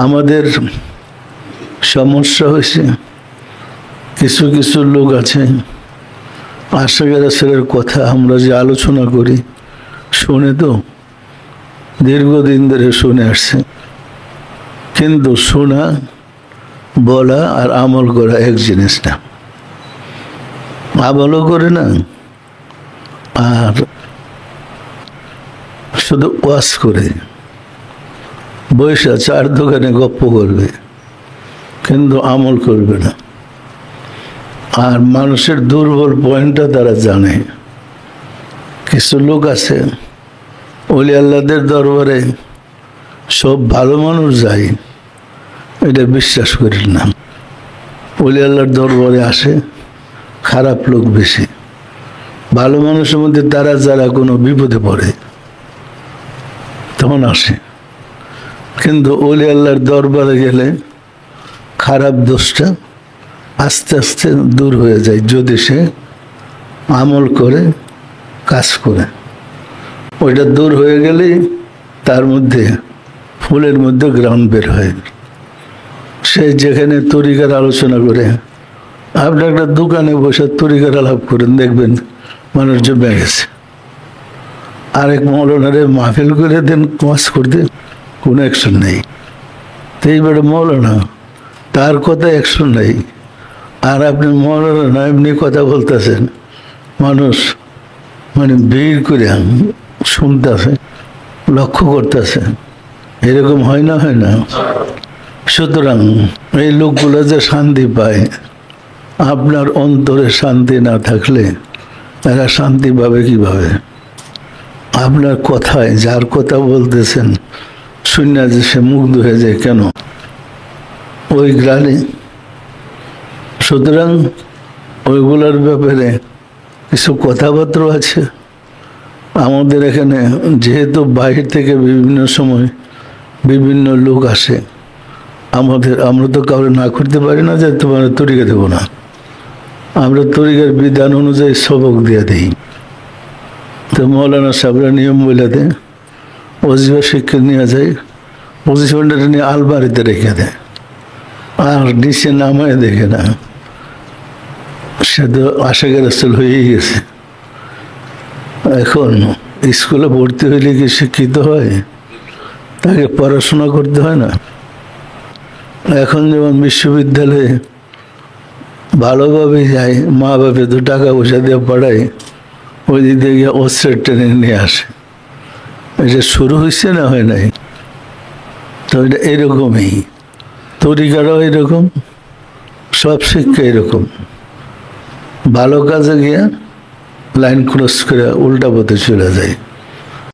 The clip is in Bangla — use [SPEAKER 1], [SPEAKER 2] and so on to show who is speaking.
[SPEAKER 1] আমাদের সমস্যা হয়েছে, কিছু কিছু লোক আছে আশিক রাসূলের কথা আমরা যে আলোচনা করি শুনে তো দীর্ঘদিন ধরে শুনে আসছে, কিন্তু শোনা, বলা আর আমল করা এক জিনিস না। আমলও করে না, আর শুধু ওয়াজ করে বৈশা চার দোকানে গপ্প করবে, কিন্তু আমল করবে না। আর মানুষের দুর্বল পয়েন্টটা তারা জানে। কিছু লোক আছে ওলি আল্লাহদের দরবারে সব ভালো মানুষ যায়, এটা বিশ্বাস করেন না। ওলি আল্লাহর দরবারে আসে খারাপ লোক বেশি, ভালো মানুষের মধ্যে তারা যারা কোনো বিপদে পড়ে তখন আসে। কিন্তু ওলি আল্লাহর দরবারে গেলে খারাপ দোষটা আস্তে আস্তে দূর হয়ে যায় যদি সে আমল করে, কাজ করে। ওইটা দূর হয়ে গেলেই তার মধ্যে ফুলের মধ্যে গ্রাউন্ড বের হয়। সে যেখানে তরিকার আলোচনা করে, আপনি একটা দোকানে বসে তরিকার আলাপ করেন, দেখবেন মানুষ জমে গেছে। আরেক মৌলানারে মাহফিল করে দেন ওয়াজ করতে, কোনো অ্যাকশন নেই। তো এইবারে মৌলানা, তার কথা অ্যাকশন নেই, আর আপনি মৌলানা না এমনি কথা বলতেছেন, মানুষ মানে ভিড় করে শুনতেছে, লক্ষ্য করতেছে। এরকম হয় না, হয় না? সুতরাং এই লোকগুলো যে শান্তি পায়, আপনার অন্তরে শান্তি না থাকলে এরা শান্তি পাবে কিভাবে? আপনার কথায় যার কথা বলতেছেন শুনে যে সে মুগ্ধ হয়ে যায়, কেন? ওই গ্রানে। সুতরাং ওইগুলোর ব্যাপারে কিছু কথাবার্তা আছে আমাদের এখানে। যেহেতু বাইরে থেকে বিভিন্ন সময় বিভিন্ন লোক আসে, আমরা তো কাউকে না করতে পারি না যে তোমার তরিকা দেবো না। আমরা তরিকার বিধান অনুযায়ী সবক দিয়ে দিই। তো মৌলানা সাহেবরা নিয়ম বলে দেয়, ওজিফা শিক্ষা নিয়ে যায়, ওজিফাটা নিয়ে আলমারিতে রেখে দেয়, আর নিচে নামায় দেখে না। সে তো আশিক রাসূল হয়েই গেছে। এখন স্কুলে ভর্তি হইলে কি শিক্ষিত হয়? তাকে পড়াশোনা করতে হয় না? এখন যেমন বিশ্ববিদ্যালয়ে ভালোভাবে যায়, মা বাপে তো টাকা পয়সা দিয়ে পড়ায়, ওই দিক থেকে অস্ত্রের ট্রেনে নিয়ে আসে। এটা শুরু হয়েছে না, হয় নাই? তো এটা এরকমই, তরিকারাও এরকম, সব শিক্ষা এরকম। ভালো কাজে গিয়া লাইন ক্রস করে উল্টা পথে চলে যায়।